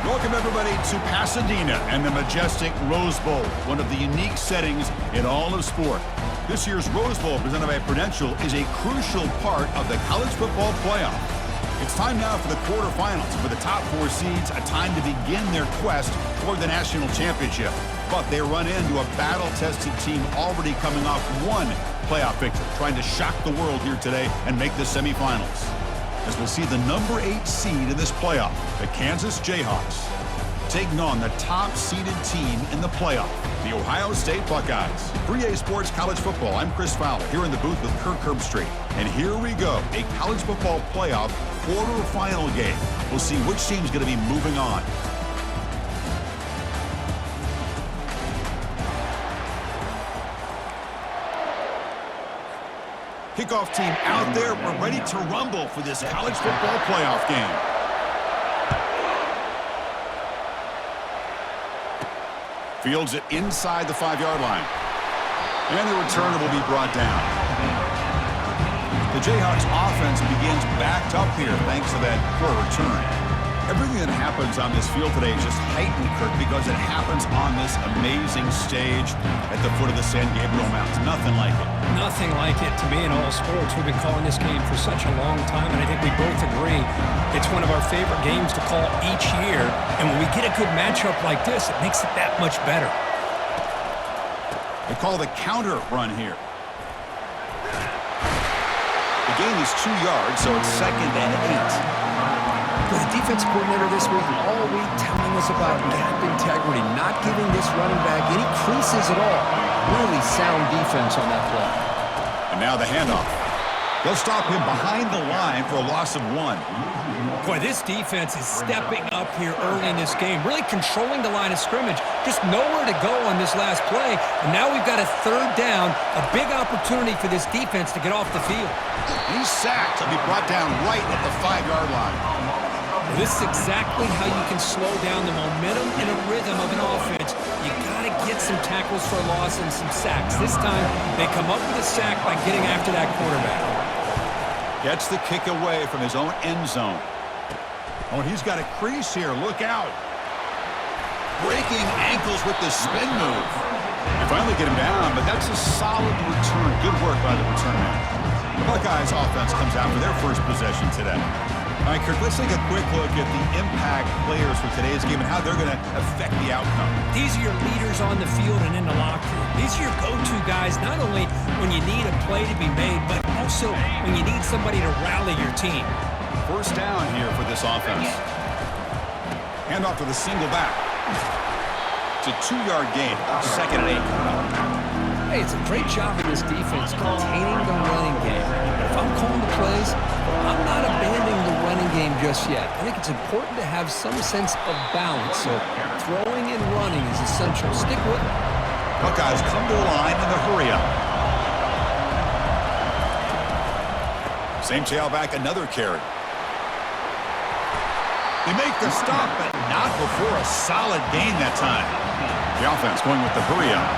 Welcome, everybody, to Pasadena and the majestic Rose Bowl, one of the unique settings in all of sport. This year's Rose Bowl, presented by Prudential, is a crucial part of the college football playoff. It's time now for the quarterfinals. For the top four seeds, a time to begin their quest toward the national championship. But they run into a battle-tested team already coming off one playoff victory, trying to shock the world here today and make the semifinals. As we'll see the number 8 seed in this playoff, the Kansas Jayhawks, taking on the top-seeded team in the playoff, the Ohio State Buckeyes. 3A Sports College Football, I'm Chris Fowler, here in the booth with Kirk Herbstreit. And here we go, a college football playoff quarterfinal game. We'll see which team's going to be moving on. Kickoff team out there. We're ready to rumble for this college football playoff game. Fields it inside the 5-yard line. And the returner will be brought down. The Jayhawks offense begins backed up here thanks to that poor return. Everything that happens on this field today is just heightened, Kirk, because it happens on this amazing stage at the foot of the San Gabriel Mountains. Nothing like it. Nothing like it to me in all sports. We've been calling this game for such a long time, and I think we both agree it's one of our favorite games to call each year. And when we get a good matchup like this, it makes it that much better. They call the counter run here. The gain is 2 yards, so it's 2nd and 8. The defensive coordinator this week all week telling us about gap integrity, not giving this running back any creases at all. Really sound defense on that play. And now the handoff. They'll stop him behind the line for a loss of 1. Boy, this defense is stepping up here early in this game, really controlling the line of scrimmage. Just nowhere to go on this last play. And now we've got a 3rd down, a big opportunity for this defense to get off the field. He's sacked. He'll be brought down right at the 5-yard line. This is exactly how you can slow down the momentum and a rhythm of an offense. You got to get some tackles for a loss and some sacks. This time, they come up with a sack by getting after that quarterback. Gets the kick away from his own end zone. Oh, he's got a crease here. Look out. Breaking ankles with the spin move. They finally get him down, but that's a solid return. Good work by the return man. The Buckeyes offense comes out for their first possession today. All right, Kirk, let's take a quick look at the impact players for today's game and how they're going to affect the outcome. These are your leaders on the field and in the locker room. These are your go-to guys, not only when you need a play to be made, but also when you need somebody to rally your team. First down here for this offense. Handoff to the single back. It's a 2-yard gain. 2nd and 8 coming up. Hey, it's a great job in this defense containing the running game. But if I'm calling the plays, I'm not abandoning the running game just yet. I think it's important to have some sense of balance. So throwing and running is essential. Stick with it. Buckeyes come to the line in the hurry up. Same tailback, another carry. They make the stop, but not before a solid gain that time. The offense going with the hurry up.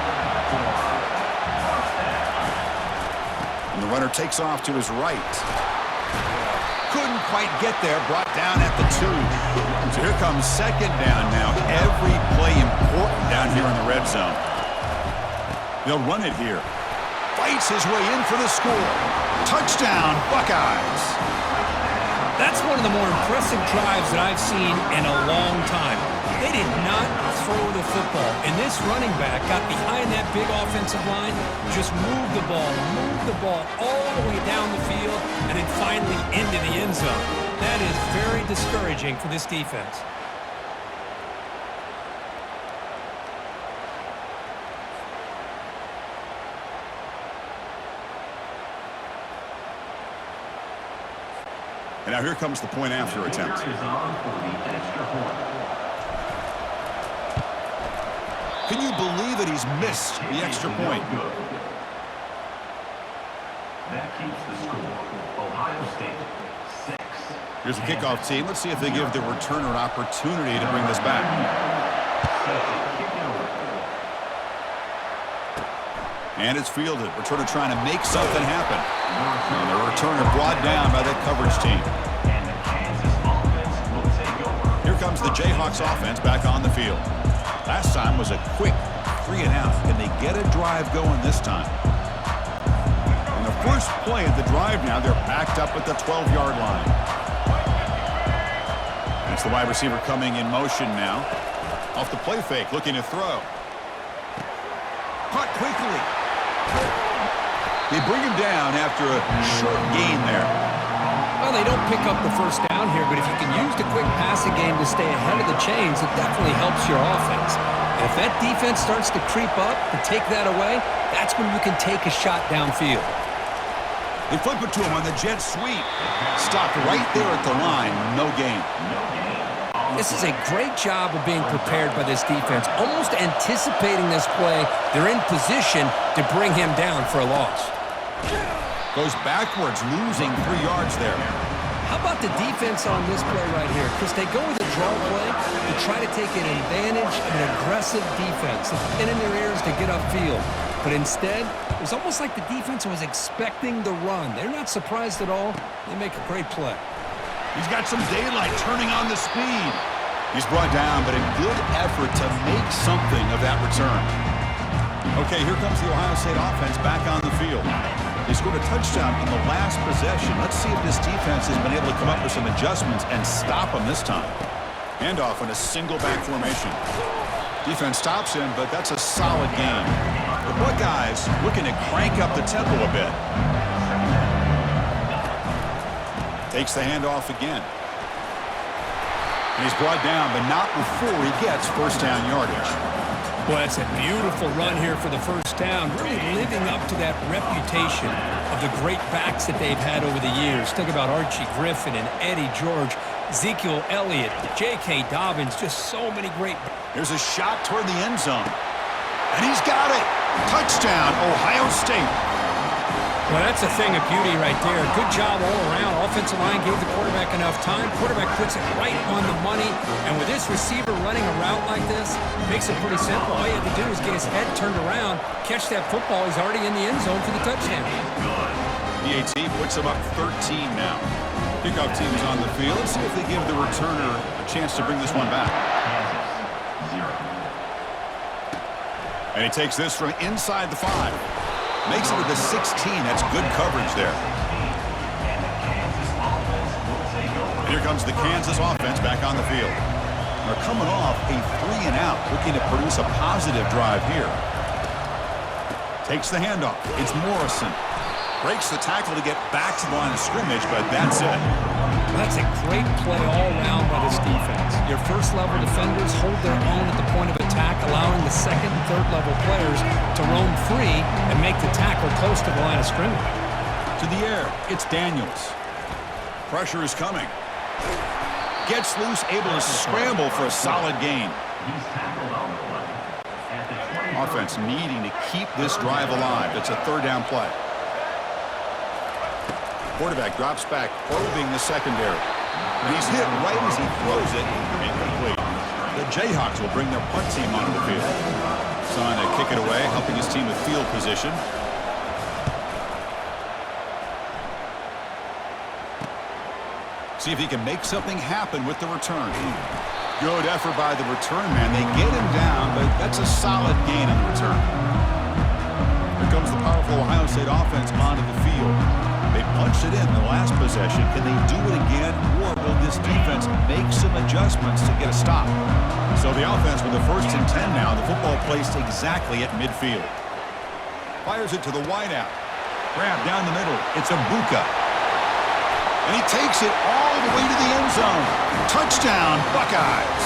And the runner takes off to his right. Couldn't quite get there, brought down at the 2. So here comes 2nd down now. Every play important down here in the red zone. They'll run it here. Fights his way in for the score. Touchdown, Buckeyes. That's one of the more impressive drives that I've seen in a long time. They did not throw the football, and this running back got behind that big offensive line, just moved the ball all the way down the field, and then finally into the end zone. That is very discouraging for this defense. And now here comes the point after attempt. Can you believe it? He's missed the extra point. That keeps the score. Ohio State 6. Here's the kickoff team. Let's see if they give the returner an opportunity to bring this back. And it's fielded. Returner trying to make something happen. And the returner brought down by that coverage team. And the Kansas offense will take over. Here comes comes the Jayhawks offense back on the field. Last time was a quick 3-and-out. Can they get a drive going this time? On the first play of the drive now, they're backed up at the 12-yard line. That's the wide receiver coming in motion now. Off the play fake, looking to throw. Caught quickly. They bring him down after a short gain there. Well, they don't pick up the first down here, but if you can use the quick passing game to stay ahead of the chains, it definitely helps your offense. And if that defense starts to creep up and take that away, that's when you can take a shot downfield. They flip it to him on the jet sweep. Stopped right there at the line. No gain. This is a great job of being prepared by this defense, almost anticipating this play. They're in position to bring him down for a loss. Goes backwards, losing 3 yards there. How about the defense on this play right here? Chris, they go with a draw play to try to take an advantage of an aggressive defense. It's pin in their ears to get upfield. But instead, it was almost like the defense was expecting the run. They're not surprised at all. They make a great play. He's got some daylight turning on the speed. He's brought down, but a good effort to make something of that return. Okay, here comes the Ohio State offense back on the field. They scored a touchdown on the last possession. Let's see if this defense has been able to come up with some adjustments and stop them this time. Handoff in a single back formation. Defense stops him, but that's a solid game. The Buckeyes looking to crank up the tempo a bit. Takes the handoff again. And he's brought down, but not before he gets first down yardage. Boy, that's a beautiful run here for the first down, really living up to that reputation of the great backs that they've had over the years. Think about Archie Griffin and Eddie George, Ezekiel Elliott, J.K. Dobbins, just so many great. There's a shot toward the end zone. And he's got it. Touchdown, Ohio State. Well, that's a thing of beauty right there. Good job all around. Offensive line gave the quarterback enough time. Quarterback puts it right on the money. And with this receiver running a route like this, makes it pretty simple. All you have to do is get his head turned around, catch that football. He's already in the end zone for the touchdown. PAT puts him up 13 now. Kickoff team is on the field. Let's see if they give the returner a chance to bring this one back. And he takes this from inside the 5. Makes it to the 16. That's good coverage there. And here comes the Kansas offense back on the field. They're coming off a 3-and-out, looking to produce a positive drive here. Takes the handoff. It's Morrison. Breaks the tackle to get back to the line of scrimmage, but that's it. That's a great play all around by this defense. Your first-level defenders hold their own at the point of attack, allowing the second and third-level players to roam free and make the tackle close to the line of scrimmage. To the air, it's Daniels. Pressure is coming. Gets loose, able to scramble for a solid gain. Offense needing to keep this drive alive. It's a third-down play. Quarterback drops back, probing the secondary. And he's hit right as he throws it. Incomplete. The Jayhawks will bring their punt team onto the field. Trying to kick it away, helping his team with field position. See if he can make something happen with the return. Good effort by the return man. They get him down, but that's a solid gain on the return. Here comes the powerful Ohio State offense onto the field. They punched it in the last possession. Can they do it again, or will this defense make some adjustments to get a stop? So the offense with the first and 10 now. The football placed exactly at midfield. Fires it to the wideout. Grab down the middle. It's Abuka. And he takes it all the way to the end zone. Touchdown, Buckeyes.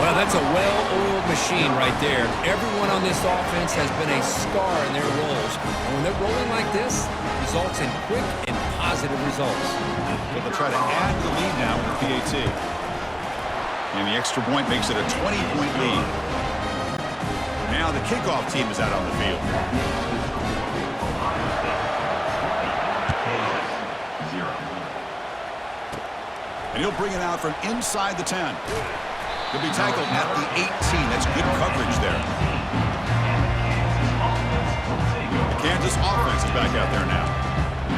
Well, that's a well-oiled machine right there. Everyone on this offense has been a star in their roles. And when they're rolling like this, results in quick and positive results. But they'll try to add to the lead now with the PAT. And the extra point makes it a 20-point lead. Now the kickoff team is out on the field. And he'll bring it out from inside the 10. He'll be tackled at the 18. That's good coverage there. The Kansas offense is back out there now.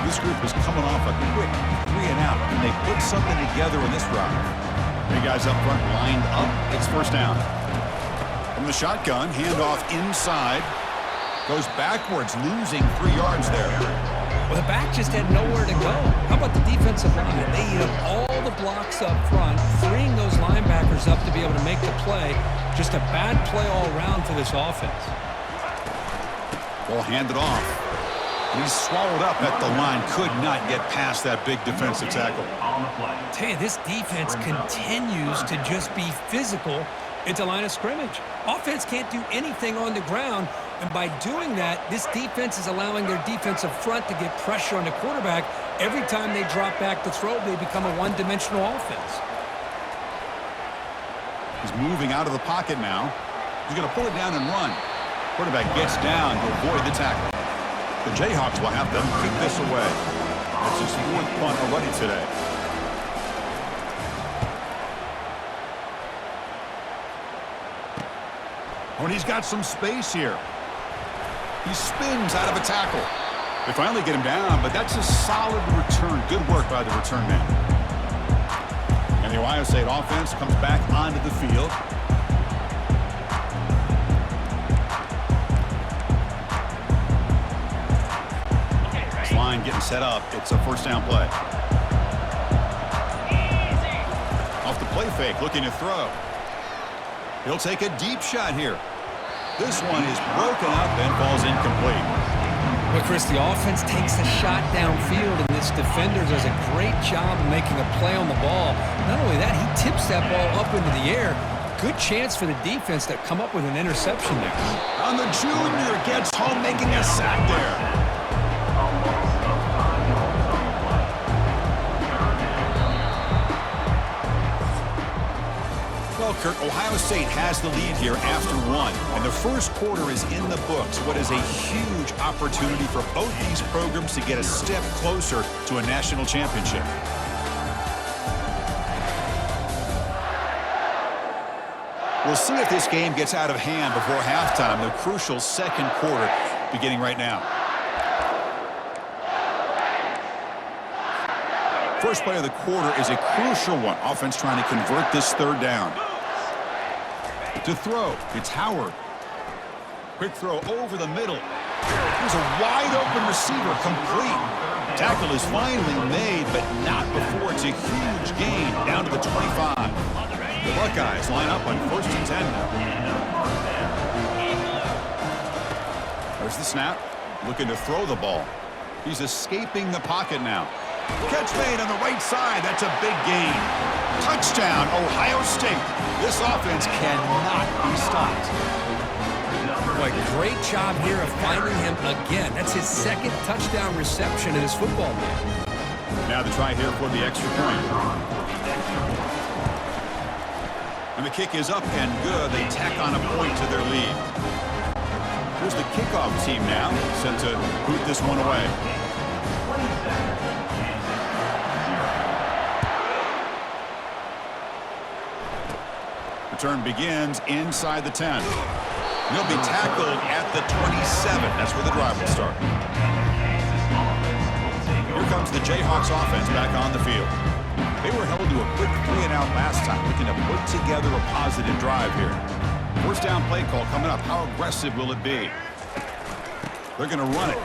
This group is coming off a quick 3-and-out, and they put something together in this drive. Three guys up front lined up. It's first down. From the shotgun, handoff inside. Goes backwards, losing 3 yards there. Well, the back just had nowhere to go. How about the defensive line? They eat up all the blocks up front, freeing those linebackers up to be able to make the play. Just a bad play all around for this offense. Ball handed off. He's swallowed up at the line. Could not get past that big defensive tackle. Tell you, this defense continues to just be physical at the line of scrimmage. Offense can't do anything on the ground, and by doing that, this defense is allowing their defensive front to get pressure on the quarterback. Every time they drop back to throw, they become a one-dimensional offense. He's moving out of the pocket now. He's going to pull it down and run. Quarterback gets down to avoid the tackle. The Jayhawks will have to kick this away. That's his 4th punt already today. When he's got some space here. He spins out of a tackle. They finally get him down, but that's a solid return. Good work by the return man. And the Ohio State offense comes back onto the field. This line getting set up. It's a first down play. Off the play fake, looking to throw. He'll take a deep shot here. This one is broken up and falls incomplete. Well, Chris, the offense takes a shot downfield, and this defender does a great job of making a play on the ball. Not only that, he tips that ball up into the air. Good chance for the defense to come up with an interception there. And the junior gets home, making a sack there. Well, Kirk, Ohio State has the lead here after 1, and the first quarter is in the books. What is a huge opportunity for both these programs to get a step closer to a national championship. We'll see if this game gets out of hand before halftime, the crucial second quarter beginning right now. First play of the quarter is a crucial one. Offense trying to convert this third down. To throw, it's Howard. Quick throw over the middle. There's a wide-open receiver, complete. Tackle is finally made, but not before it's a huge gain down to the 25. The Buckeyes line up on 1st and 10 now. There's the snap. Looking to throw the ball. He's escaping the pocket now. Catch made on the right side. That's a big gain. Touchdown, Ohio State. This offense cannot be stopped. Boy, great job here of finding him again. That's his 2nd touchdown reception in his football game. Now the try here for the extra point. And the kick is up and good. They tack on a point to their lead. Here's the kickoff team now, set to boot this one away. Return begins inside the 10. He'll be tackled at the 27. That's where the drive will start. Here comes the Jayhawks offense back on the field. They were held to a quick 3-and-out last time, looking to put together a positive drive here. First down play call coming up. How aggressive will it be? They're going to run it.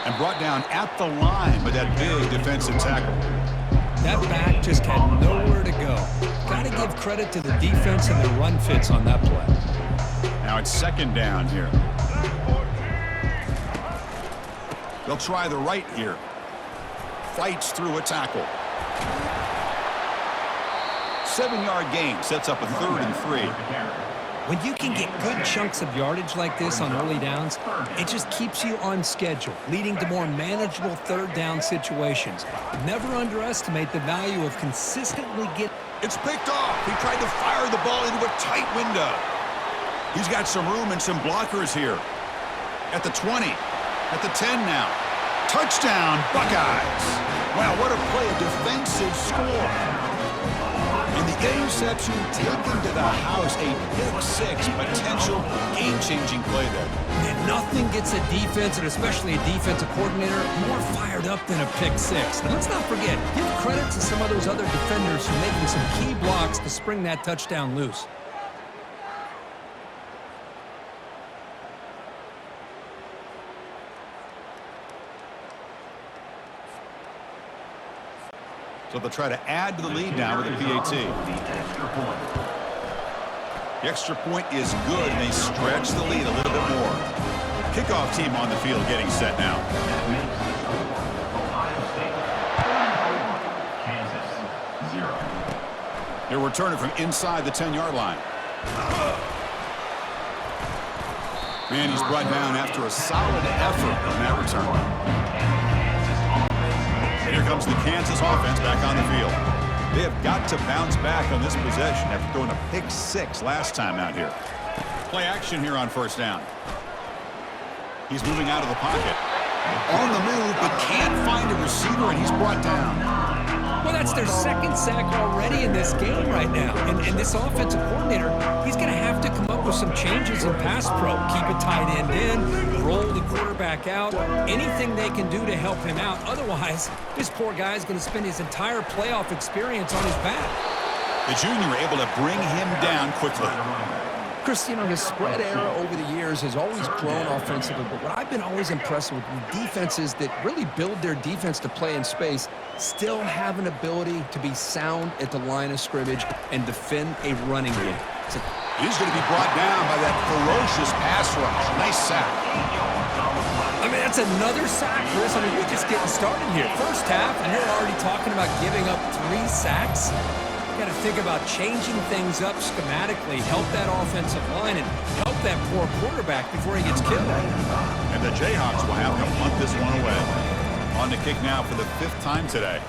And brought down at the line with that big defensive tackle. That back just had nowhere to go. Got to give credit to the defense and the run fits on that play. Now it's 2nd down here. They'll try the right here. Fights through a tackle. 7-yard gain sets up a 3rd and 3. When you can get good chunks of yardage like this on early downs, it just keeps you on schedule, leading to more manageable 3rd down situations. Never underestimate the value of consistently getting... It's picked off. He tried to fire the ball into a tight window. He's got some room and some blockers here. At the 20, at the 10 now. Touchdown, Buckeyes. Wow, what a play, a defensive score. And the interception taken to the house, a pick six, potential game-changing play there. And nothing gets a defense, and especially a defensive coordinator, more fired up than a pick six. Now, let's not forget, give credit to some of those other defenders for making some key blocks to spring that touchdown loose. So they'll try to add to the lead now with a PAT. The extra point is good, and they stretch the lead a little bit more. Kickoff team on the field getting set now. Ohio State 34, Kansas 0. They're returning from inside the 10-yard line. Man, he's brought down after a solid effort on that return. And here comes the Kansas offense back on the field. They have got to bounce back on this possession after throwing a pick six last time out here. Play action here on first down. He's moving out of the pocket. On the move, but can't find a receiver, and he's brought down. Well, that's their second sack already in this game right now. And this offensive coordinator, he's going to have to come up with some changes in pass pro. Keep a tight end in, roll the quarterback out, anything they can do to help him out. Otherwise, this poor guy is going to spend his entire playoff experience on his back. The junior able to bring him down quickly. Chris, you know, his spread era over the years has always grown offensively, but what I've been always impressed with defenses that really build their defense to play in space still have an ability to be sound at the line of scrimmage and defend a running game. He's going to be brought down by that ferocious pass rush. Nice sack. I mean, that's another sack, Chris. I mean, we're just getting started here. First half, and you're already talking about giving up 3 sacks. Got to think about changing things up schematically, help that offensive line, and help that poor quarterback before he gets killed. And the Jayhawks will have to punt this one away. On the kick now for the 5th time today.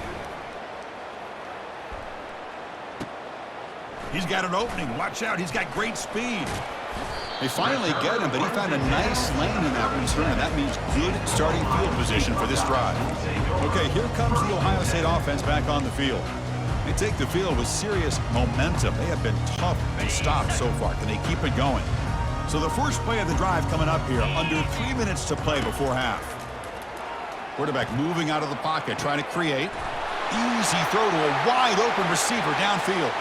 He's got an opening. Watch out. He's got great speed. They finally get him, but he found a nice lane in that return, and that means good starting field position for this drive. Okay, here comes the Ohio State offense back on the field. They take the field with serious momentum. They have been tough and stopped so far. Can they keep it going? So the first play of the drive coming up here, under 3 minutes to play before half. Quarterback moving out of the pocket, trying to create. Easy throw to a wide-open receiver downfield.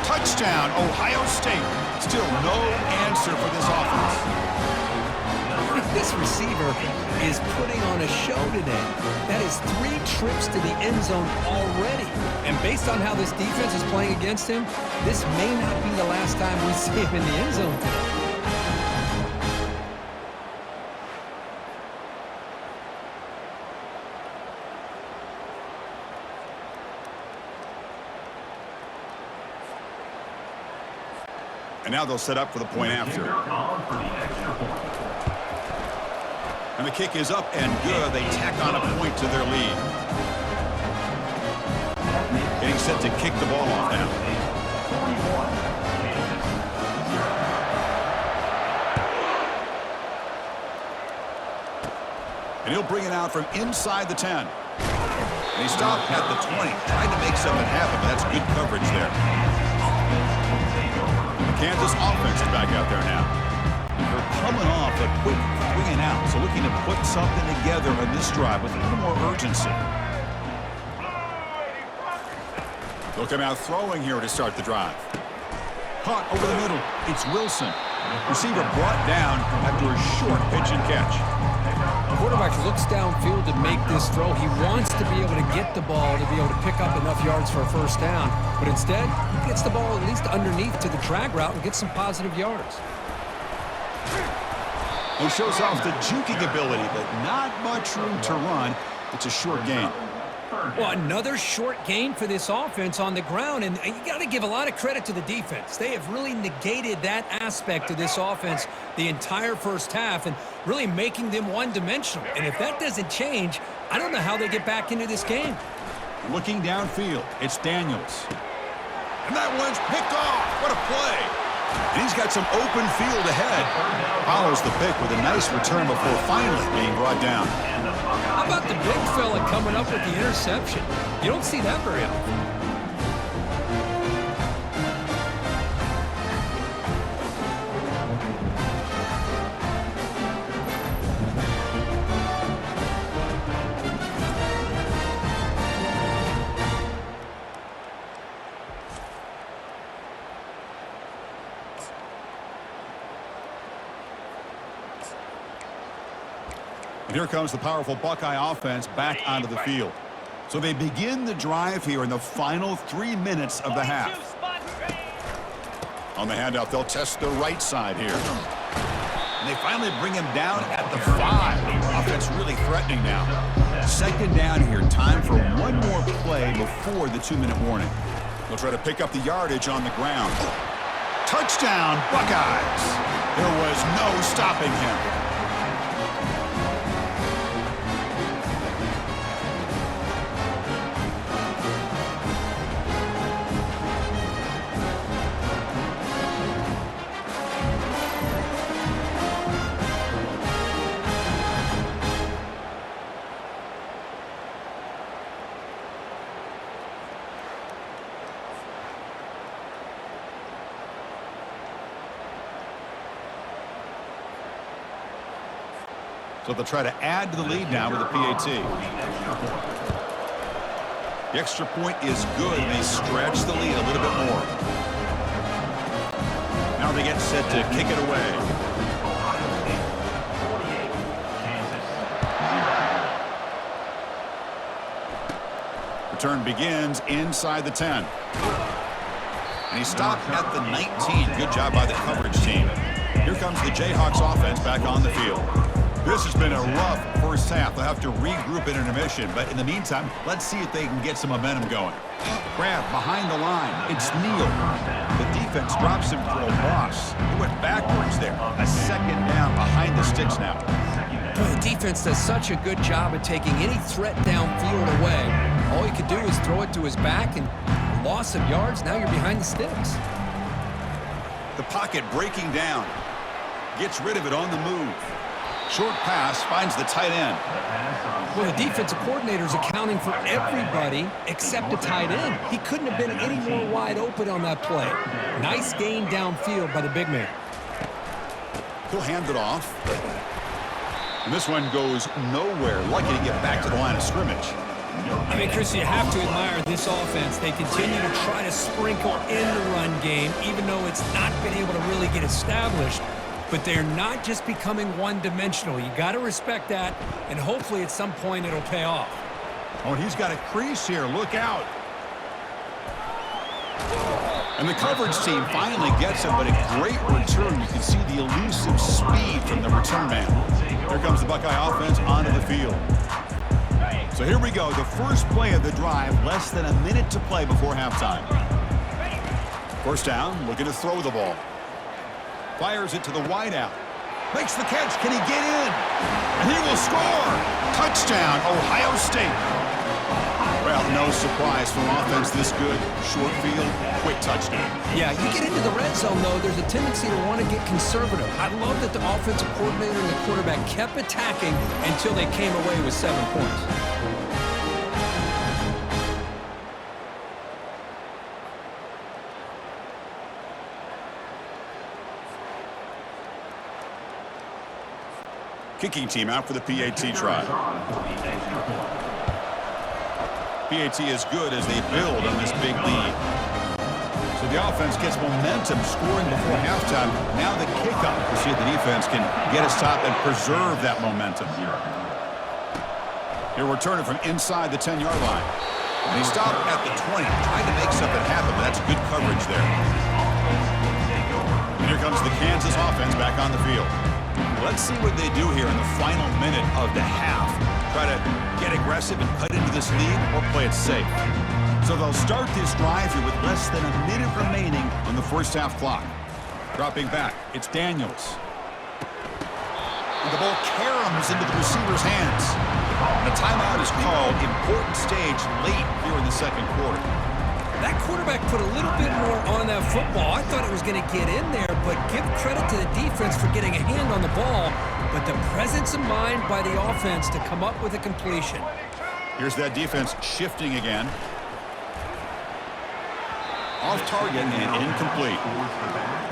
Touchdown, Ohio State. Still no answer for this offense. This receiver is putting on a show today. That is 3 trips to the end zone already. And based on how this defense is playing against him, this may not be the last time we see him in the end zone today. And now they'll set up for the point after. And the kick is up and good. They tack on a point to their lead. Getting set to kick the ball off now. And he'll bring it out from inside the 10. And he stopped at the 20. Tried to make something happen, but that's good coverage there. The Kansas offense is back out there now. They're coming off a quick 3 and out, so looking to put something together on this drive with a little more urgency. They'll come out throwing here to start the drive. Caught over the middle. It's Wilson. Receiver brought down after a short pitch and catch. The quarterback looks downfield to make this throw. He wants to be able to get the ball to be able to pick up enough yards for a first down. But instead, he gets the ball at least underneath to the drag route and gets some positive yards. He shows off the juking ability, but not much room to run. It's a short game. Well, another short game for this offense on the ground, and you got to give a lot of credit to the defense. They have really negated that aspect of this offense the entire first half and really making them one-dimensional. And if that doesn't change, I don't know how they get back into this game. Looking downfield, it's Daniels. And that one's picked off. What a play. And he's got some open field ahead. Follows the pick with a nice return before finally being brought down. How about the big fella coming up with the interception? You don't see that very often. And here comes the powerful Buckeye offense back onto the field. So they begin the drive here in the final 3 minutes of the half. On the handoff, they'll test the right side here. And they finally bring him down at the 5. Offense really threatening now. Second down here. Time for one more play before the 2-minute warning. They'll try to pick up the yardage on the ground. Touchdown, Buckeyes. There was no stopping him. So they'll try to add to the lead now with the PAT. The extra point is good. They stretch the lead a little bit more. Now they get set to kick it away. Return begins inside the 10. And he stopped at the 19. Good job by the coverage team. Here comes the Jayhawks offense back on the field. This has been a rough first half. They'll have to regroup at intermission, but in the meantime, let's see if they can get some momentum going. Grab behind the line. It's Neal. The defense drops him for a loss. He went backwards there. A second down behind the sticks now. The defense does such a good job at taking any threat downfield away. All he could do is throw it to his back, and loss of yards, now you're behind the sticks. The pocket breaking down. Gets rid of it on the move. Short pass finds the tight end. Well, the defensive coordinator's accounting for everybody except the tight end. He couldn't have been any more wide open on that play. Nice gain downfield by the big man. He'll hand it off. And this one goes nowhere. Lucky to get back to the line of scrimmage. I mean, Chris, you have to admire this offense. They continue to try to sprinkle in the run game, even though it's not been able to really get established. But they're not just becoming one-dimensional. You got to respect that, and hopefully at some point it'll pay off. Oh, and he's got a crease here. Look out. And the coverage team finally gets him, but a great return. You can see the elusive speed from the return man. Here comes the Buckeye offense onto the field. So here we go, the first play of the drive, less than a minute to play before halftime. First down, looking to throw the ball. Fires it to the wideout. Makes the catch. Can he get in? And he will score. Touchdown, Ohio State. Well, no surprise from offense this good. Short field, quick touchdown. Yeah, you get into the red zone, though, there's a tendency to want to get conservative. I love that the offensive coordinator and the quarterback kept attacking until they came away with 7 points. Kicking team out for the PAT try. PAT is good as they build on this big lead. So the offense gets momentum, scoring before halftime. Now the kickoff. We'll see if the defense can get a stop and preserve that momentum. He'll return it from inside the 10-yard line. And he stopped at the 20, trying to make something happen, but that's good coverage there. And here comes the Kansas offense back on the field. Let's see what they do here in the final minute of the half. Try to get aggressive and cut into this lead or play it safe. So they'll start this drive here with less than a minute remaining on the first half clock. Dropping back, it's Daniels. And the ball caroms into the receiver's hands. And a timeout is called. Important stage late here in the second quarter. That quarterback put a little bit more on that football. I thought it was going to get in there, but give credit to the defense for getting a hand on the ball. But the presence of mind by the offense to come up with a completion. Here's that defense shifting again. Off target and incomplete.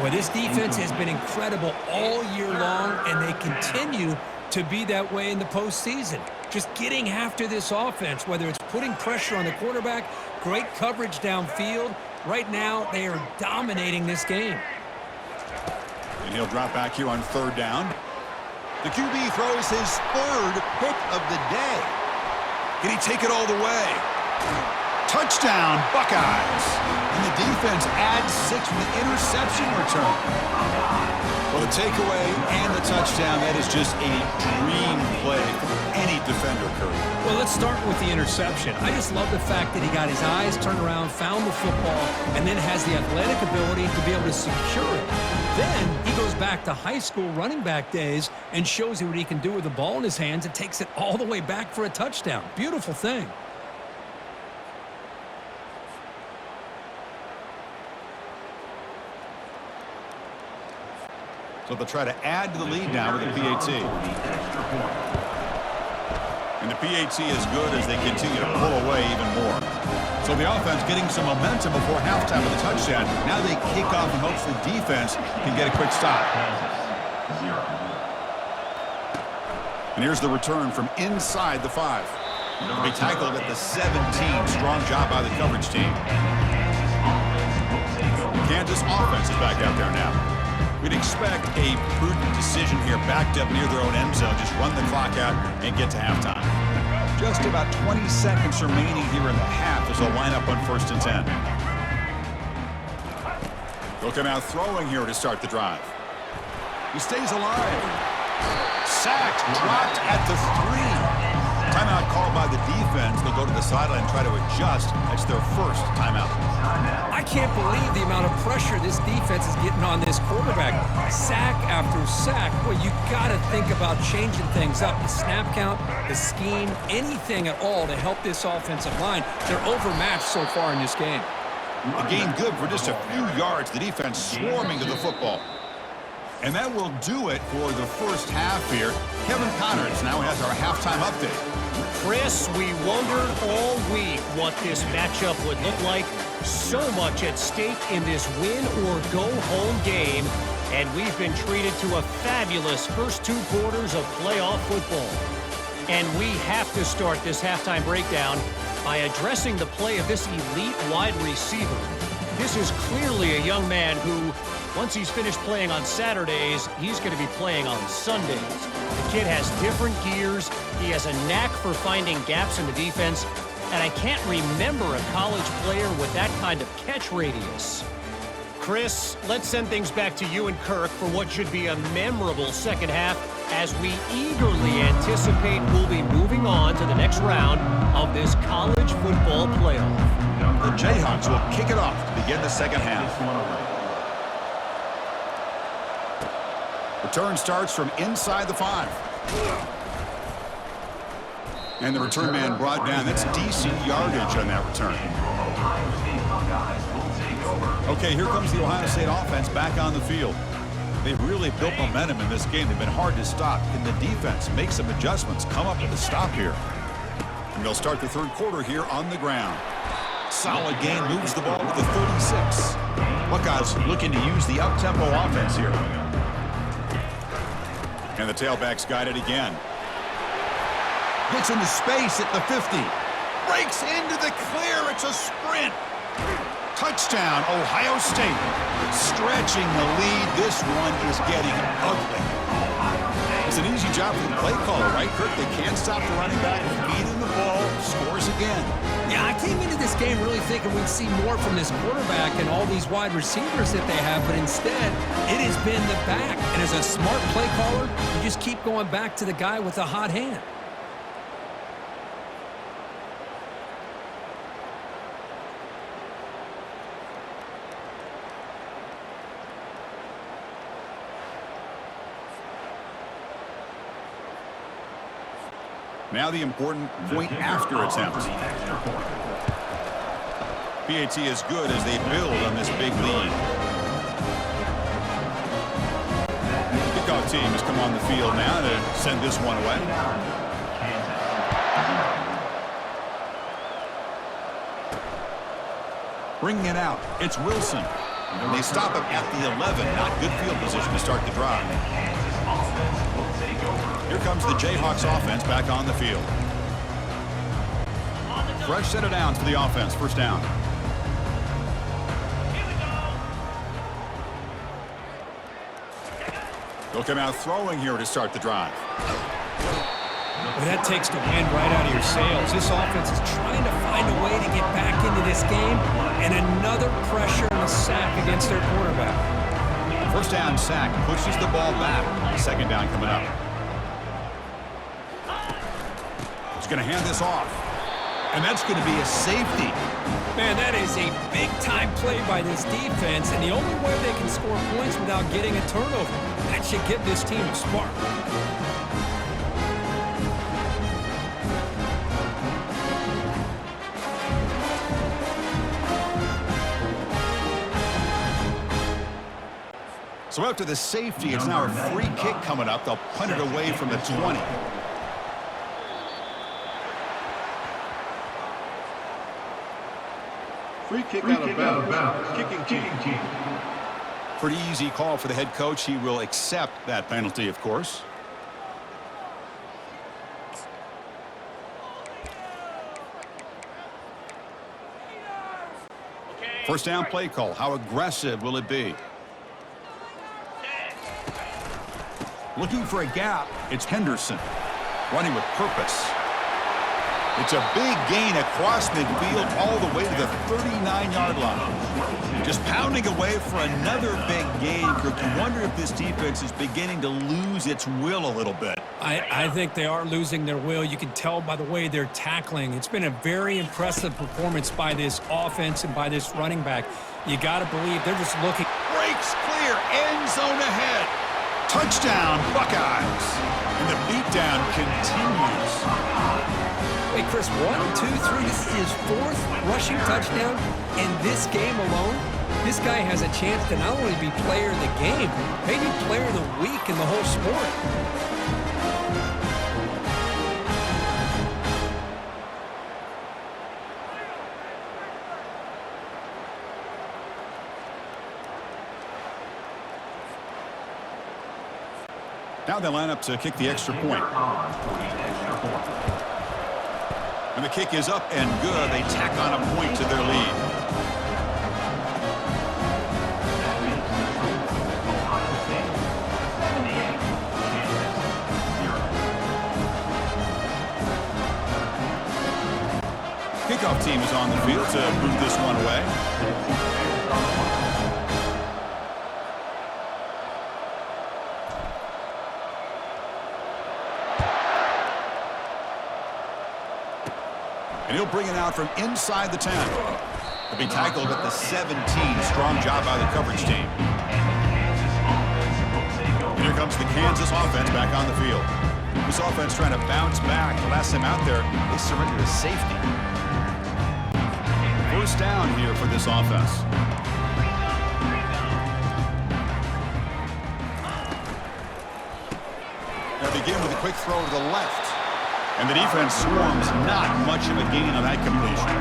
Well, this defense has been incredible all year long, and they continue to be that way in the postseason. Just getting after this offense, whether it's putting pressure on the quarterback, great coverage downfield. Right now, they are dominating this game. And he'll drop back here on third down. The QB throws his third pick of the day. Can he take it all the way? Touchdown, Buckeyes. And the defense adds 6 with the interception return. Well, the takeaway and the touchdown, that is just a dream play for any defender, Curry. Well, let's start with the interception. I just love the fact that he got his eyes turned around, found the football, and then has the athletic ability to be able to secure it. Then he goes back to high school running back days and shows you what he can do with the ball in his hands and takes it all the way back for a touchdown. Beautiful thing. So they'll try to add to the lead now with the PAT. And the PAT is good as they continue to pull away even more. So the offense getting some momentum before halftime with a touchdown. Now they kick off in hopes the defense can get a quick stop. And here's the return from inside the 5. They tackled at the 17. Strong job by the coverage team. Kansas offense is back out there now. We'd expect a prudent decision here, backed up near their own end zone. Just run the clock out and get to halftime. Just about 20 seconds remaining here in the half as they'll line up on 1st and 10. They'll come out throwing here to start the drive. He stays alive. Sacked, dropped at the 3. Timeout called by the defense. They'll go to the sideline and try to adjust. That's their first timeout. I can't believe the amount of pressure this defense is getting on this quarterback. Sack after sack. Well, you got to think about changing things up. The snap count, the scheme, anything at all to help this offensive line. They're overmatched so far in this game. The game good for just a few yards. The defense swarming to the football. And that will do it for the first half here. Kevin Connors now has our halftime update. Chris, we wondered all week what this matchup would look like. So much at stake in this win-or-go-home game, and we've been treated to a fabulous first 2 quarters of playoff football. And we have to start this halftime breakdown by addressing the play of this elite wide receiver. This is clearly a young man who, once he's finished playing on Saturdays, he's going to be playing on Sundays. The kid has different gears. He has a knack for finding gaps in the defense. And I can't remember a college player with that kind of catch radius. Chris, let's send things back to you and Kirk for what should be a memorable second half as we eagerly anticipate we'll be moving on to the next round of this college football playoff. The Jayhawks will kick it off to begin the second half. Return starts from inside the 5. And the return man brought down. That's decent yardage on that return. Okay, here comes the Ohio State offense back on the field. They've really built momentum in this game. They've been hard to stop. Can the defense make some adjustments, come up with a stop here? And they'll start the third quarter here on the ground. Solid game, moves the ball with the 36. Buckeyes looking to use the up-tempo offense here. And the tailback's got it again. Gets into space at the 50. Breaks into the clear. It's a sprint. Touchdown, Ohio State. Stretching the lead. This one is getting ugly. It's an easy job for the play caller, right, Kirk? They can't stop the running back. Feeding the ball. Scores again. Yeah, I came into this game really thinking we'd see more from this quarterback and all these wide receivers that they have, but instead, it has been the back. And as a smart play caller, you just keep going back to the guy with the hot hand. Now the important point after attempt. PAT is good as they build on this big lead. Kickoff team has come on the field now to send this one away. Bringing it out, it's Wilson. And they stop him at the 11. Not good field position to start the drive. Here comes the Jayhawks offense back on the field. Fresh set of downs for the offense. First down. They'll come out throwing here to start the drive. Well, that takes the wind right out of your sails. This offense is trying to find a way to get back into this game, and another pressure and a sack against their quarterback. First down sack pushes the ball back. Second down coming up. He's going to hand this off. And that's going to be a safety. Man, that is a big-time play by this defense, and the only way they can score points without getting a turnover. That should give this team a spark. So after the safety, it's now a free kick coming up. They'll punt it away from the 20. Free kick out of bounds. Kicking team. Pretty easy call for the head coach. He will accept that penalty, of course. First down play call. How aggressive will it be? Looking for a gap. It's Henderson running with purpose. It's a big gain across midfield all the way to the 39-yard line. Just pounding away for another big gain. Kirk, you wonder if this defense is beginning to lose its will a little bit. I think they are losing their will. You can tell by the way they're tackling. It's been a very impressive performance by this offense and by this running back. You got to believe they're just looking. Breaks clear. End zone ahead. Touchdown, Buckeyes. And the beatdown continues. Wait, Chris, 1, 2, 3. This is his fourth rushing touchdown in this game alone. This guy has a chance to not only be player of the game, maybe player of the week in the whole sport. Now they line up to kick the extra point. And the kick is up and good. They tack on a point to their lead. Kickoff team is on the field to move this one away. And he'll bring it out from inside the 10. He'll be tackled at the 17. Strong job by the coverage team. And here comes the Kansas offense back on the field. This offense trying to bounce back. The last time out there, they surrendered a safety. First down here for this offense. They'll begin with a quick throw to the left. And the defense swarms. Not much of a gain on that completion.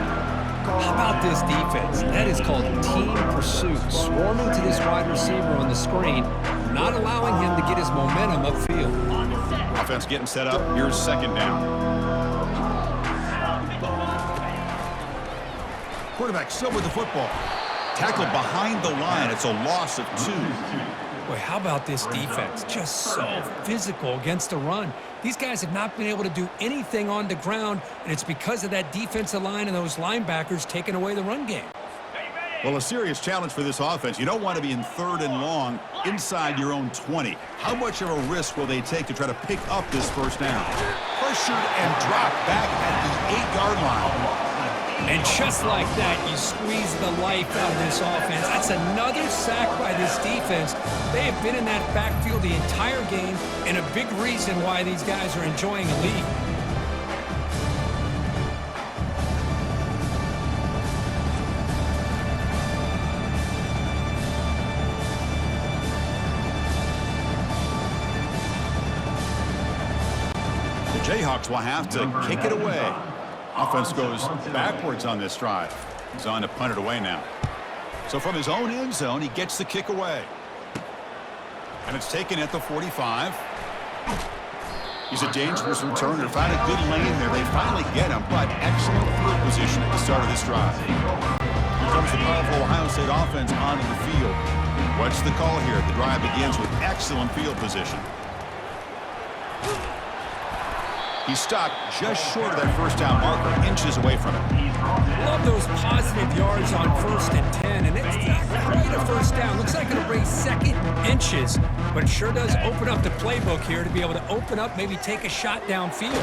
How about this defense? That is called team pursuit. Swarming to this wide receiver on the screen, not allowing him to get his momentum upfield. Offense getting set up. Here's second down. Quarterback still with the football. Tackled behind the line. It's a loss of 2. Boy, how about this defense? Just so physical against the run. These guys have not been able to do anything on the ground, and it's because of that defensive line and those linebackers taking away the run game. Well, a serious challenge for this offense. You don't want to be in 3rd and long inside your own 20. How much of a risk will they take to try to pick up this first down? Pressured and dropped back at the 8-yard line. And just like that, you squeeze the life out of this offense. That's another sack by this defense. They have been in that backfield the entire game, and a big reason why these guys are enjoying a lead. The Jayhawks will have to kick it away. Offense goes backwards on this drive. He's on to punt it away now. So from his own end zone, he gets the kick away. And it's taken at the 45. He's a dangerous returner. Found a good lane there. They finally get him, but excellent field position at the start of this drive. Here comes the powerful Ohio State offense onto the field. What's the call here? The drive begins with excellent field position. He's stopped just short of that first down marker, inches away from it. Love those positive yards on 1st and 10, and it's not quite a first down. Looks like it'll bring second inches, but it sure does open up the playbook here to be able to open up, maybe take a shot downfield.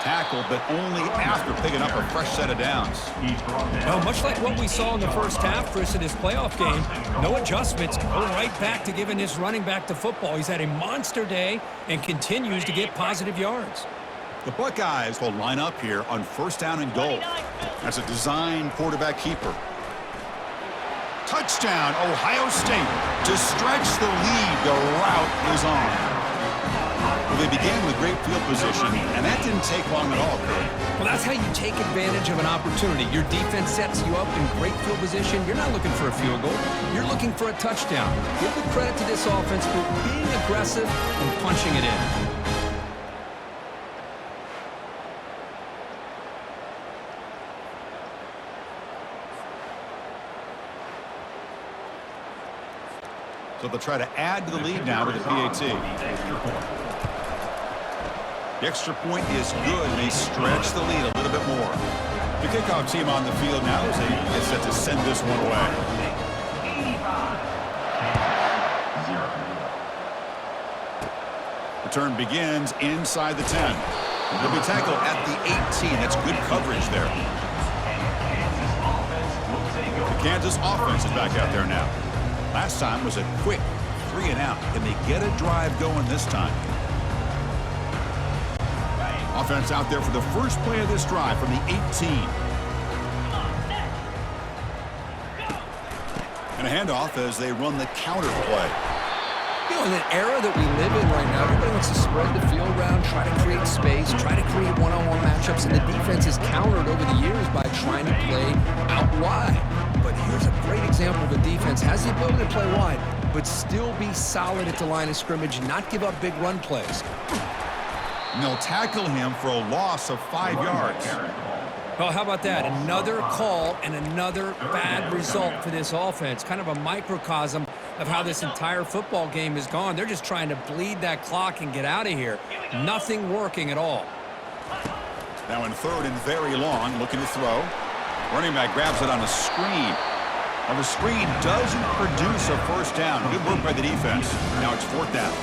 Tackled, but only after picking up a fresh set of downs. Well, much like what we saw in the first half, Chris, in his playoff game, no adjustments, go right back to giving his running back the football. He's had a monster day and continues to get positive yards. The Buckeyes will line up here on 1st down and goal. That's a design quarterback keeper. Touchdown, Ohio State. To stretch the lead, the route is on. Well, they began with great field position, and that didn't take long at all, Kurt. Well, that's how you take advantage of an opportunity. Your defense sets you up in great field position. You're not looking for a field goal. You're looking for a touchdown. Give the credit to this offense for being aggressive and punching it in. So they'll try to add to the lead now with the PAT. The extra point is good, and they stretch the lead a little bit more. The kickoff team on the field now as they get set to send this one away. Return begins inside the 10. They'll be tackled at the 18. That's good coverage there. The Kansas offense is back out there now. Last time was a quick 3 and out. Can they get a drive going this time? Offense out there for the first play of this drive from the 18. And a handoff as they run the counter play. You know, in an era that we live in right now, everybody wants to spread the field around, try to create space, try to create one-on-one matchups, and the defense has countered over the years by trying to play out wide. But here's a great example of a defense has the ability to play wide, but still be solid at the line of scrimmage, not give up big run plays. And they'll tackle him for a loss of 5 yards. Well, how about that? Another call and another bad result for this offense. Kind of a microcosm of how this entire football game has gone. They're just trying to bleed that clock and get out of here. Nothing working at all. Now in 3rd and very long, looking to throw. Running back grabs it on a screen. Now the screen doesn't produce a first down. Good work by the defense. Now it's 4th down.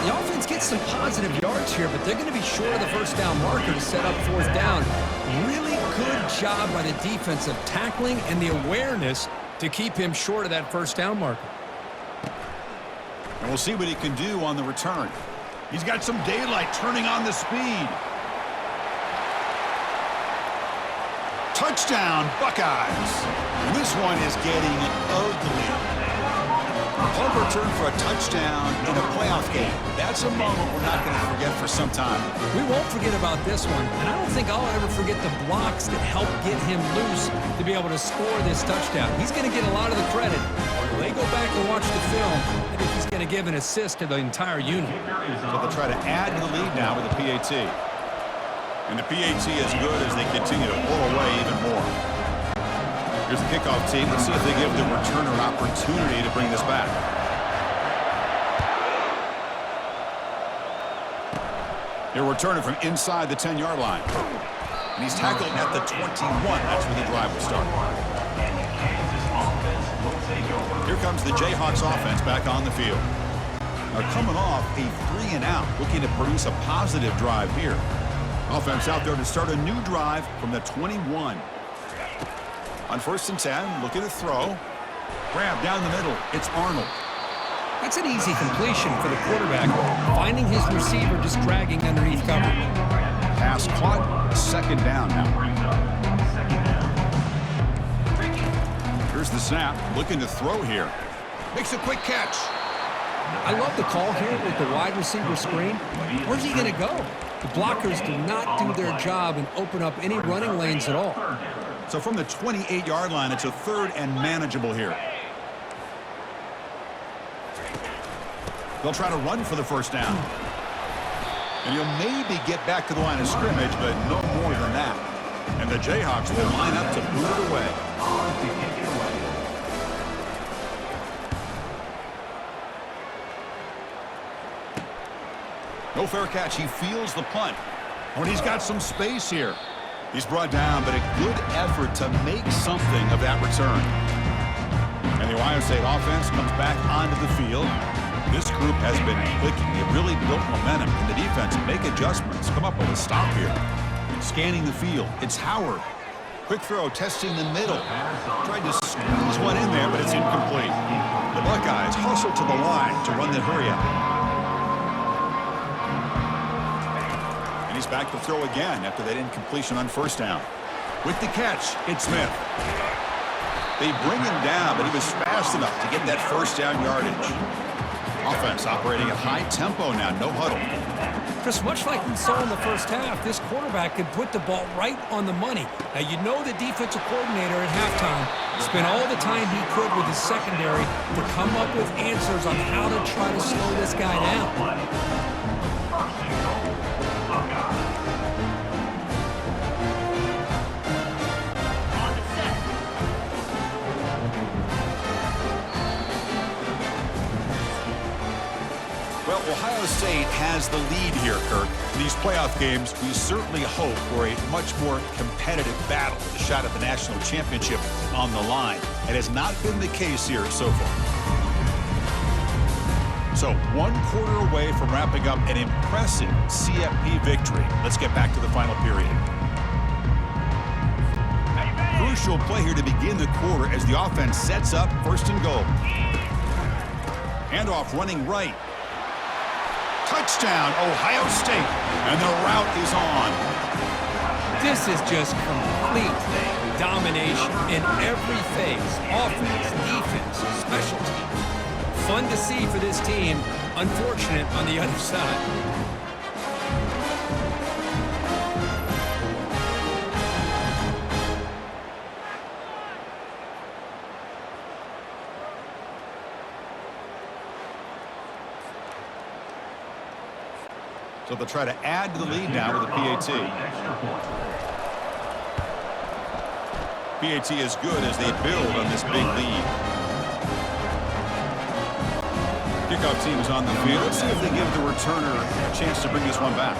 The offense gets some positive yards here, but they're going to be short of the first down marker to set up 4th down. Really good job by the defense of tackling and the awareness to keep him short of that first down marker. And we'll see what he can do on the return. He's got some daylight turning on the speed. Touchdown, Buckeyes. This one is getting ugly. Punt return for a touchdown in a playoff game. That's a moment we're not going to forget for some time. We won't forget about this one, and I don't think I'll ever forget the blocks that helped get him loose to be able to score this touchdown. He's going to get a lot of the credit. When they go back and watch the film, I think he's going to give an assist to the entire unit. So they'll try to add to the lead now with the PAT. And the PAT is good as they continue to pull away even more. Here's the kickoff team. Let's see if they give the returner an opportunity to bring this back. They're returning from inside the 10-yard line. And he's tackled at the 21. That's where the drive will start. Here comes the Jayhawks offense back on the field. Now coming off a 3 and out, looking to produce a positive drive here. Offense out there to start a new drive from the 21. On 1st and 10, looking to throw. Grab down the middle. It's Arnold. That's an easy completion for the quarterback, finding his receiver just dragging underneath coverage. Pass caught. 2nd down now. Here's the snap. Looking to throw here. Makes a quick catch. I love the call here with the wide receiver screen. Where's he going to go? The blockers do not do their job and open up any running lanes at all. So from the 28-yard line, it's a 3rd and manageable here. They'll try to run for the first down. And he'll maybe get back to the line of scrimmage, but no more than that. And the Jayhawks will line up to boot it away. No fair catch. He feels the punt. Oh, and he's got some space here. He's brought down, but a good effort to make something of that return. And the Ohio State offense comes back onto the field. This group has been clicking. They've really built momentum. And the defense make adjustments. Come up with a stop here. Scanning the field. It's Howard. Quick throw, testing the middle. Tried to squeeze one in there, but it's incomplete. The Buckeyes hustle to the line to run the hurry up. And he's back to throw again after that incompletion on first down. With the catch, it's Smith. They bring him down, but he was fast enough to get that first down yardage. Offense operating at high tempo now, no huddle. Chris, much like we saw in the first half, this quarterback could put the ball right on the money. Now, you know the defensive coordinator at halftime spent all the time he could with his secondary to come up with answers on how to try to slow this guy down. Well, Ohio State has the lead here, Kirk. In these playoff games, we certainly hope for a much more competitive battle with a shot at the national championship on the line. It has not been the case here so far. So, 1 quarter away from wrapping up an impressive CFP victory. Let's get back to the final period. Crucial play here to begin the quarter as the offense sets up 1st and goal. Handoff running right. Touchdown, Ohio State, and the route is on. This is just complete domination in every phase. Offense, defense, special teams. Fun to see for this team. Unfortunate on the other side. So they'll try to add to the lead now with a PAT. PAT is good as they build on this big lead. Kickoff team is on the field. Let's see if they give the returner a chance to bring this one back.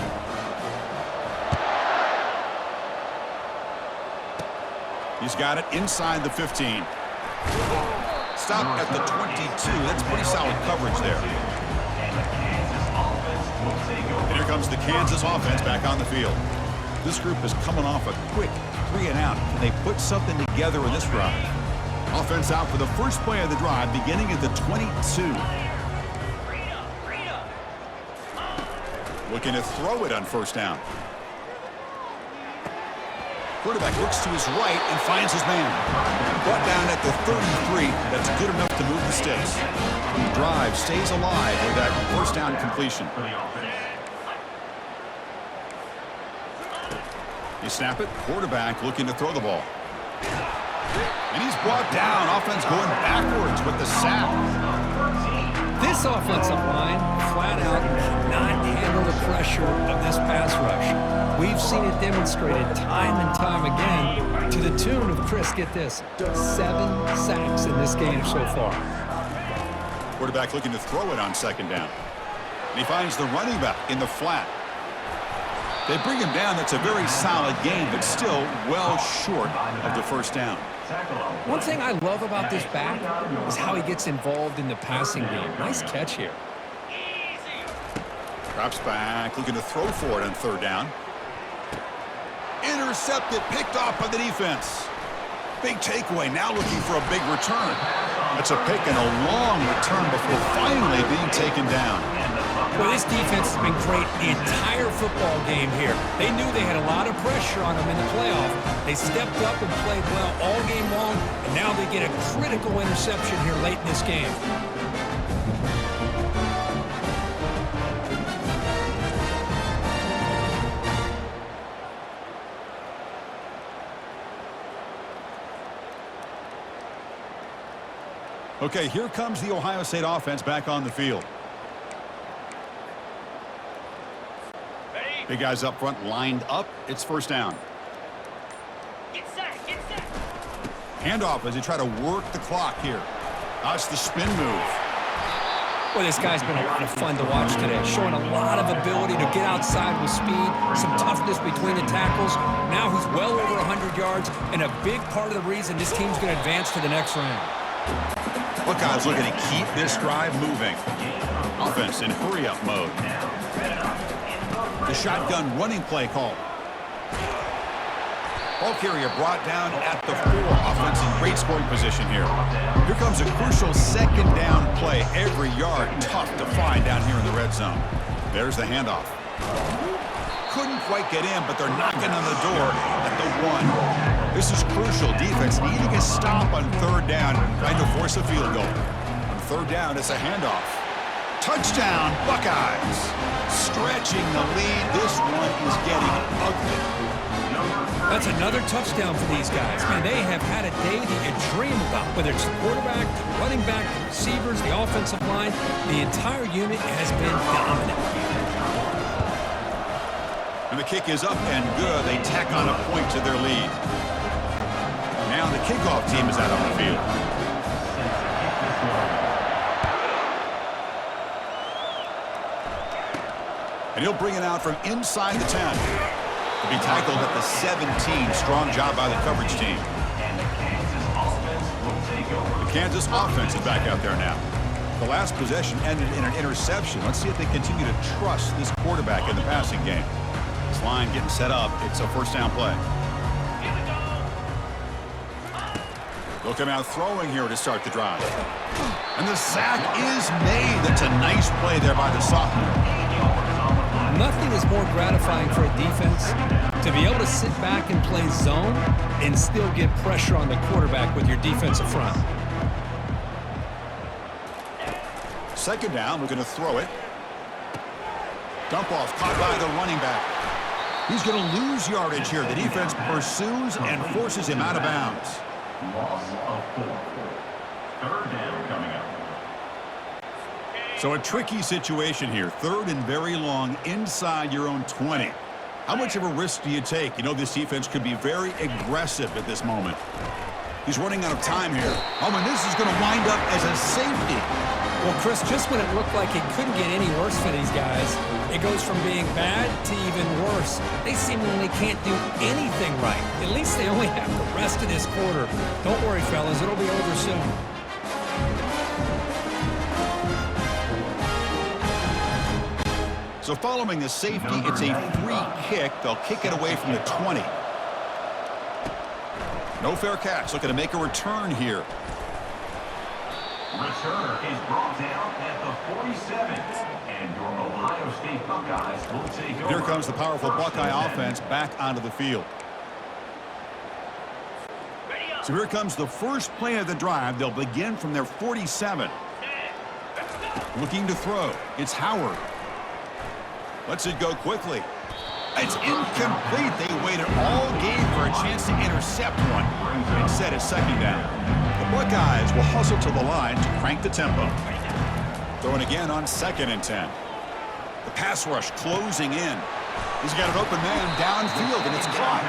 He's got it inside the 15. Stop at the 22. That's pretty solid coverage there. And here comes the Kansas offense back on the field. This group is coming off a quick 3 and out. Can they put something together in this drive? Offense out for the first play of the drive, beginning at the 22. Looking to throw it on first down. Quarterback looks to his right and finds his man. Brought down at the 33. That's good enough to move the sticks. The drive stays alive with that first down completion. You snap it. Quarterback looking to throw the ball. And he's brought down. Offense going backwards with the sack. This offensive line flat out cannot handle the pressure of this pass rush. We've seen it demonstrated time and time again to the tune of, Chris, get this, 7 sacks in this game so far. Quarterback looking to throw it on second down. And he finds the running back in the flat. They bring him down. That's a very solid game, but still well short of the first down. One thing I love about this back is how he gets involved in the passing game. Nice catch here. Drops back, looking to throw for it on third down. Intercepted, picked off by the defense. Big takeaway, now looking for a big return. That's a pick and a long return before finally being taken down. Well, this defense has been great the entire football game here. They knew they had a lot of pressure on them in the playoff. They stepped up and played well all game long, and now they get a critical interception here late in this game. Okay, here comes the Ohio State offense back on the field. Big guys up front lined up. It's first down. Get set, get set. Handoff as they try to work the clock here. Now it's the spin move. Well, this guy's been a lot of fun to watch today, showing a lot of ability to get outside with speed, some toughness between the tackles. Now he's well over 100 yards, and a big part of the reason this team's going to advance to the next round. Buckeyes looking to keep this drive moving. Offense in hurry-up mode. The shotgun running play call. Ball carrier brought down at the 4. Offense in great scoring position here. Here comes a crucial second down play. Every yard tough to find down here in the red zone. There's the handoff. Couldn't quite get in, but they're knocking on the door at the 1. This is crucial. Defense needing a stop on third down, trying to force a field goal. On third down, it's a handoff. Touchdown, Buckeyes. Stretching the lead. This one is getting ugly. That's another touchdown for these guys. Man, they have had a day that you dream about, whether it's the quarterback, the running back, the receivers, the offensive line. The entire unit has been dominant. And the kick is up and good. They tack on a point to their lead. Now the kickoff team is out on the field. And he'll bring it out from inside the 10. To be tackled at the 17. Strong job by the coverage team. The Kansas offense is back out there now. The last possession ended in an interception. Let's see if they continue to trust this quarterback in the passing game. This line getting set up. It's a first down play. They'll come out throwing here to start the drive. And the sack is made. That's a nice play there by the sophomore. Nothing is more gratifying for a defense to be able to sit back and play zone and still get pressure on the quarterback with your defensive front. Second down, we're going to throw it. Dump off caught by the running back. He's going to lose yardage here. The defense pursues and forces him out of bounds. Loss of 4. Third down coming up. So a tricky situation here. Third and very long inside your own 20. How much of a risk do you take? You know this defense could be very aggressive at this moment. He's running out of time here. Oh, and this is going to wind up as a safety. Well, Chris, just when it looked like it couldn't get any worse for these guys, it goes from being bad to even worse. They seemingly can't do anything right. At least they only have the rest of this quarter. Don't worry, fellas. It'll be over soon. So following the safety, it's a free kick. They'll kick it away from the 20. No fair catch. Looking to make a return here. Returner is brought down at the 47. And your Ohio State Buckeyes will take over. Here comes the powerful Buckeye offense back onto the field. So here comes the first play of the drive. They'll begin from their 47. Looking to throw. It's Howard. Lets it go quickly. It's incomplete. They waited all game for a chance to intercept one. Instead, it's second down. The Buckeyes will hustle to the line to crank the tempo. Throwing again on 2nd and 10. The pass rush closing in. He's got an open man downfield, and it's caught.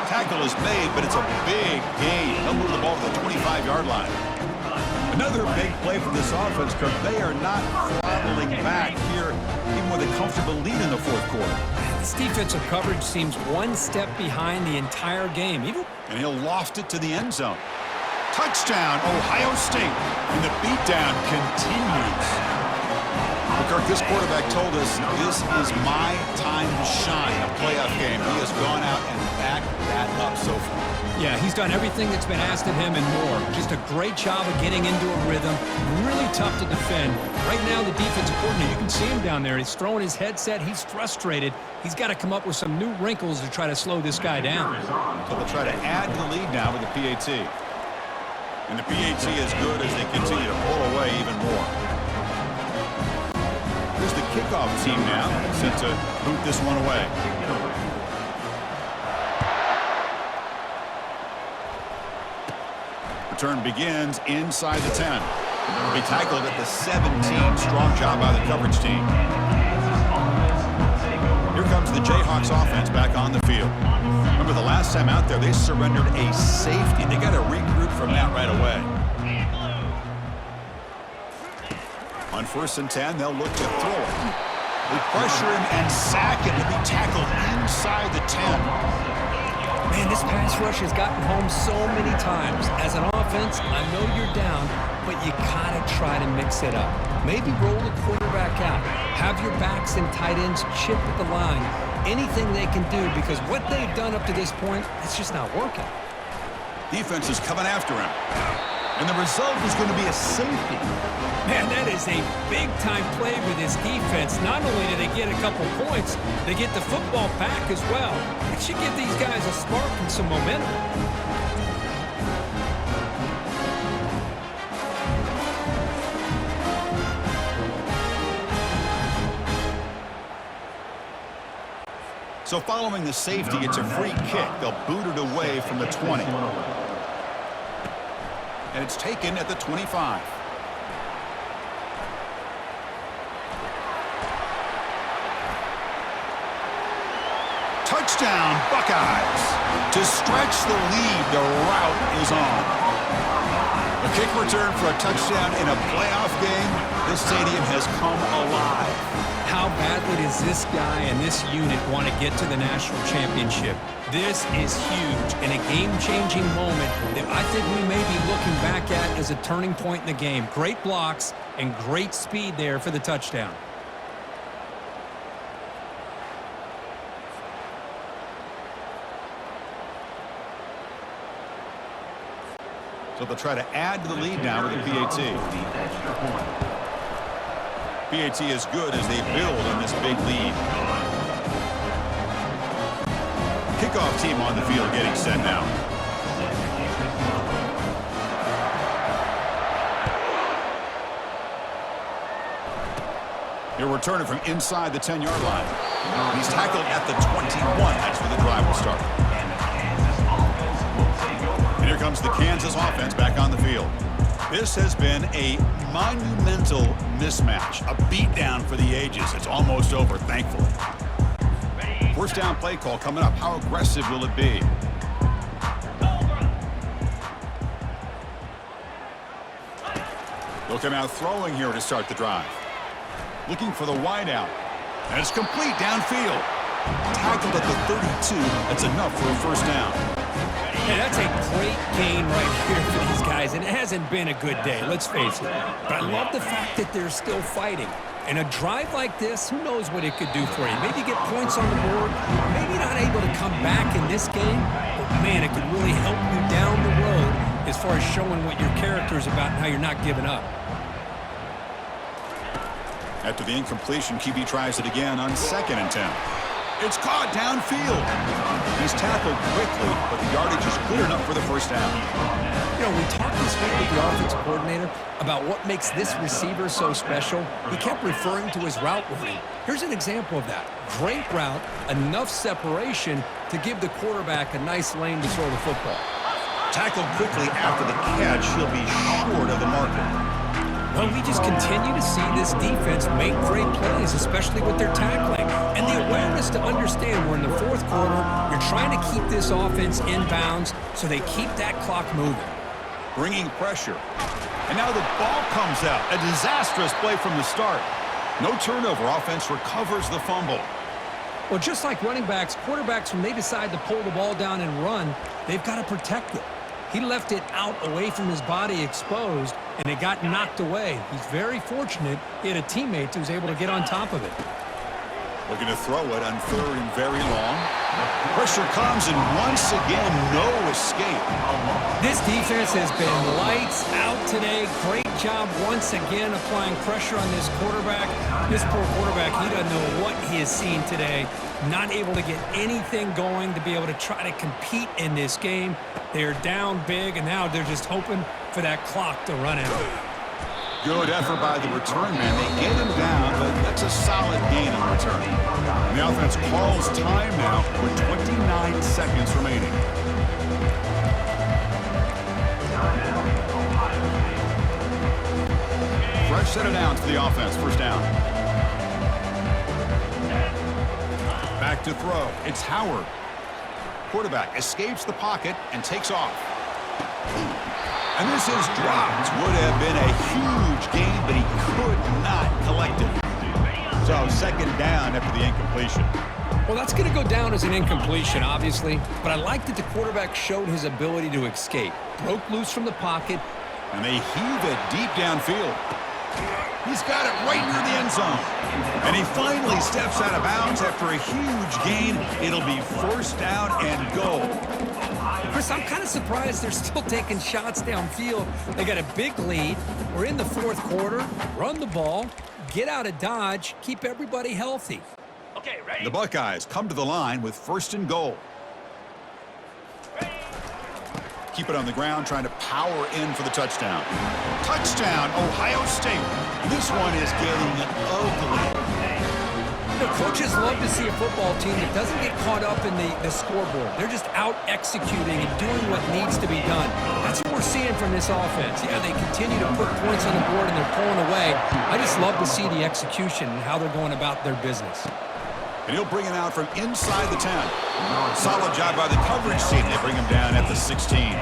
Tackle is made, but it's a big gain. They'll move the ball to the 25-yard line. Another big play for this offense, because they are not throttling back here, even with a comfortable lead in the fourth quarter. This defensive coverage seems one step behind the entire game. And he'll loft it to the end zone. Touchdown, Ohio State. And the beatdown continues. Kirk, this quarterback told us this is my time to shine, a playoff game. He has gone out and backed that up so far. Yeah, he's done everything that's been asked of him and more. Just a great job of getting into a rhythm. Really tough to defend. Right now, the defensive coordinator, you can see him down there. He's throwing his headset. He's frustrated. He's got to come up with some new wrinkles to try to slow this guy down. So they'll try to add the lead now with the PAT. And the PAT is good as they continue to pull away even more. Here's the kickoff team now, set to boot this one away. Return begins inside the 10. Will be tackled at the 17. Strong job by the coverage team. Here comes the Jayhawks offense back on the field. Remember the last time out there, they surrendered a safety. They got to regroup from that right away. On On 1st and 10, they'll look to throw it. They pressure him and sack him to be tackled inside the 10. Man, this pass rush has gotten home so many times. As an offense, I know you're down, but you gotta try to mix it up. Maybe roll the quarterback out. Have your backs and tight ends chip at the line. Anything they can do, because what they've done up to this point, it's just not working. Defense is coming after him. And the result is going to be a safety. Man, that is a big-time play with this defense. Not only do they get a couple points, they get the football back as well. It should give these guys a spark and some momentum. So following the safety, it's a free kick. They'll boot it away from the 20. And it's taken at the 25. Touchdown, Buckeyes. To stretch the lead, the route is on. A kick return for a touchdown in a playoff game. This stadium has come alive. How badly does this guy and this unit want to get to the national championship? This is huge and a game-changing moment that I think we may be looking back at as a turning point in the game. Great blocks and great speed there for the touchdown. So they'll try to add to the lead now with the PAT. PAT is good as they build on this big lead. Kickoff team on the field getting set now. He'll return it from inside the 10-yard line. He's tackled at the 21. That's where the drive will start. And here comes the Kansas offense back on the field. This has been a monumental mismatch, a beatdown for the ages. It's almost over, thankfully. First down play call coming up. How aggressive will it be? They'll come out throwing here to start the drive. Looking for the wide out. And it's complete downfield. Tackled at the 32. That's enough for a first down. Yeah, that's a great gain right here for these guys, and it hasn't been a good day, let's face it. But I love the fact that they're still fighting. And a drive like this, who knows what it could do for you. Maybe get points on the board, maybe not able to come back in this game, but man, it could really help you down the road as far as showing what your character is about and how you're not giving up. After the incompletion, QB tries it again on 2nd and 10. It's caught downfield. He's tackled quickly, but the yardage is clear enough for the first down. You know, we talked this week with the offensive coordinator about what makes this receiver so special. He kept referring to his route running. Here's an example of that. Great route, enough separation to give the quarterback a nice lane to throw the football. Tackled quickly after the catch, he'll be short of the marker. Well, we just continue to see this defense make great plays, especially with their tackling. And the awareness to understand we're in the fourth quarter, you're trying to keep this offense in bounds so they keep that clock moving. Bringing pressure. And now the ball comes out. A disastrous play from the start. No turnover. Offense recovers the fumble. Well, just like running backs, quarterbacks, when they decide to pull the ball down and run, they've got to protect it. He left it out away from his body exposed, and it got knocked away. He's very fortunate he had a teammate who was able to get on top of it. Looking to throw it on 3rd and very long. Pressure comes, and once again, no escape. This defense has been lights out today. Great job once again applying pressure on this quarterback. This poor quarterback, he doesn't know what he has seen today. Not able to get anything going to be able to try to compete in this game. They're down big, and now they're just hoping for that clock to run out. Good effort by the return man. They get him down, but that's a solid gain on return. And the offense calls time now with 29 seconds remaining. Fresh set of downs for the offense. First down. Back to throw. It's Howard. Quarterback escapes the pocket and takes off. And this is dropped. Would have been a huge gain, but he could not So second down after the incompletion. Well, that's going to go down as an incompletion, obviously, but I like that the quarterback showed his ability to escape. Broke loose from the pocket. And they heave it deep downfield. He's got it right near the end zone. And he finally steps out of bounds after a huge gain. It'll be first down and goal. Chris, I'm kind of surprised they're still taking shots downfield. They got a big lead. We're in the fourth quarter. Run the ball, get out of Dodge, keep everybody healthy. Okay, ready? The Buckeyes come to the line with first and goal. Keep it on the ground, trying to power in for the touchdown. Touchdown, Ohio State. This one is getting ugly. You know, coaches love to see a football team that doesn't get caught up in the scoreboard. They're just out executing and doing what needs to be done. That's what we're seeing from this offense. Yeah, they continue to put points on the board and they're pulling away. I just love to see the execution and how they're going about their business. And he'll bring it out from inside the 10. Solid job by the coverage team. They bring him down at the 16.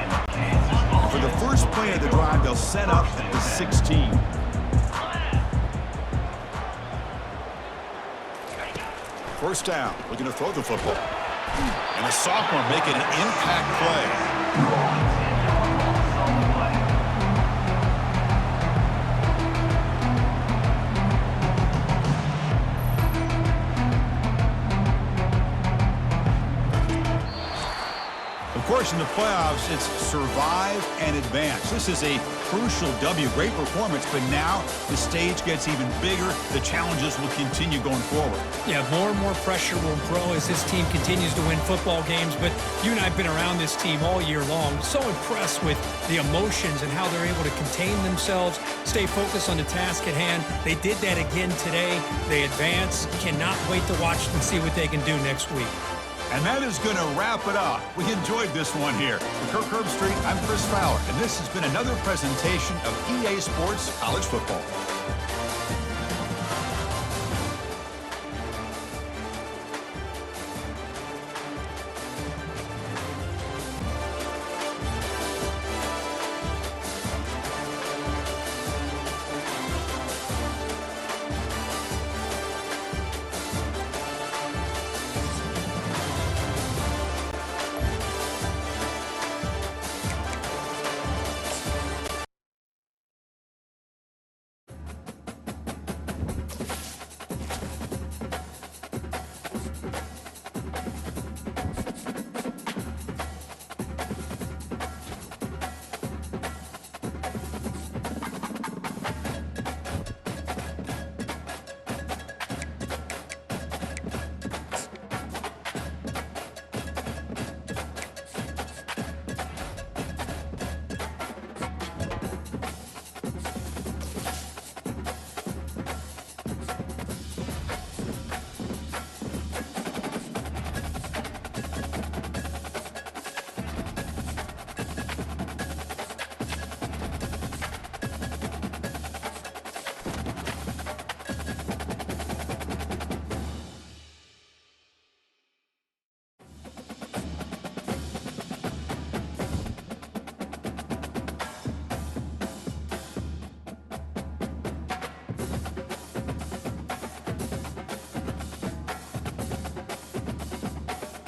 For the first play of the drive, they'll set up at the 16. First down, looking to throw the football. And a sophomore making an impact play. Of course, in the playoffs, it's survive and advance. This is a crucial W. Great performance, but now the stage gets even bigger. The challenges will continue going forward. Yeah, more and more pressure will grow as this team continues to win football games, but you and I have been around this team all year long. So impressed with the emotions and how they're able to contain themselves, stay focused on the task at hand. They did that again today. They advance. Cannot wait to watch and see what they can do next week. And that is going to wrap it up. We enjoyed this one here. For Kirk Herbstreit, I'm Chris Fowler, and this has been another presentation of EA Sports College Football.